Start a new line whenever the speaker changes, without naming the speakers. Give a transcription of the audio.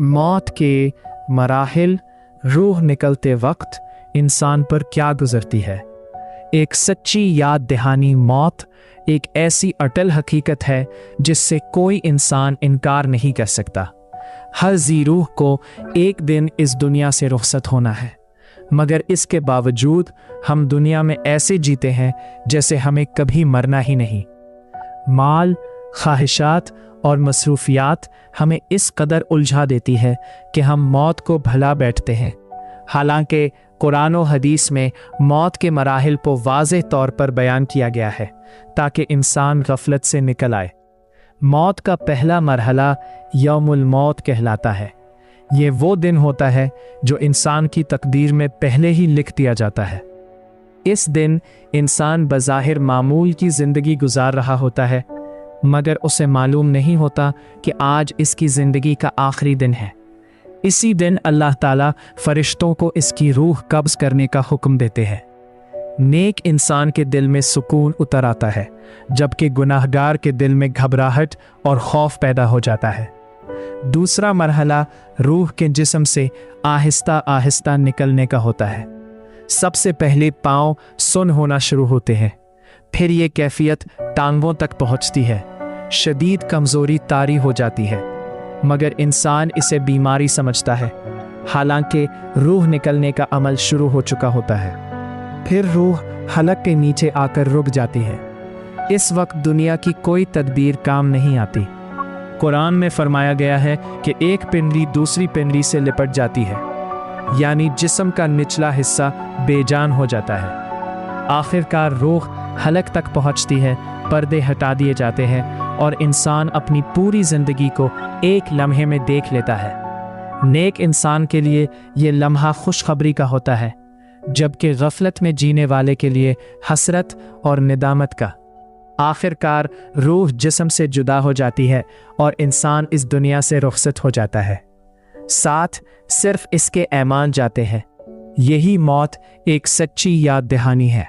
मौत के मराहिल रूह निकलते वक्त इंसान पर क्या गुजरती है। एक सच्ची याद दहानी मौत एक ऐसी अटल हकीकत है जिससे कोई इंसान इनकार नहीं कर सकता। हर जी रूह को एक दिन इस दुनिया से रुखसत होना है, मगर इसके बावजूद हम दुनिया में ऐसे जीते हैं जैसे हमें कभी मरना ही नहीं। माल, ख्वाहिशात और मसरूफियात हमें इस कदर उलझा देती है कि हम मौत को भला बैठते हैं। हालांकि कुरान और हदीस में मौत के मराहिल को वाज़ेह तौर पर बयान किया गया है ताकि इंसान गफलत से निकल आए। मौत का पहला मरहला यौमुल मौत कहलाता है। ये वो दिन होता है जो इंसान की तकदीर में पहले ही लिख दिया जाता है। इस दिन इंसान बज़ाहिर मामूल की ज़िंदगी गुजार रहा होता है, मगर उसे मालूम नहीं होता कि आज इसकी ज़िंदगी का आखिरी दिन है। इसी दिन अल्लाह ताला फरिश्तों को इसकी रूह कब्ज़ करने का हुक्म देते हैं। नेक इंसान के दिल में सुकून उतर आता है, जबकि गुनाहगार के दिल में घबराहट और खौफ पैदा हो जाता है। दूसरा मरहला रूह के जिस्म से आहिस्ता आहिस्ता निकलने का होता है। सबसे पहले पाँव सुन्न होना शुरू होते हैं, फिर ये कैफियत टांगों तक पहुंचती है। शदीद कमज़ोरी तारी हो जाती है, मगर इंसान इसे बीमारी समझता है, हालांकि रूह निकलने का अमल शुरू हो चुका होता है। फिर रूह हलक के नीचे आकर रुक जाती है। इस वक्त दुनिया की कोई तदबीर काम नहीं आती। कुरान में फरमाया गया है कि एक पिंडली दूसरी पिंडली से लिपट जाती है, यानी जिस्म का निचला हिस्सा बेजान हो जाता है। आखिरकार रूह हलक तक पहुंचती है, पर्दे हटा दिए जाते हैं और इंसान अपनी पूरी ज़िंदगी को एक लम्हे में देख लेता है। नेक इंसान के लिए ये लम्हा खुशखबरी का होता है, जबकि गफलत में जीने वाले के लिए हसरत और निदामत का। आखिरकार रूह जिस्म से जुदा हो जाती है और इंसान इस दुनिया से रुखसत हो जाता है। साथ सिर्फ इसके ऐमान जाते हैं। यही मौत एक सच्ची याद दहानी है।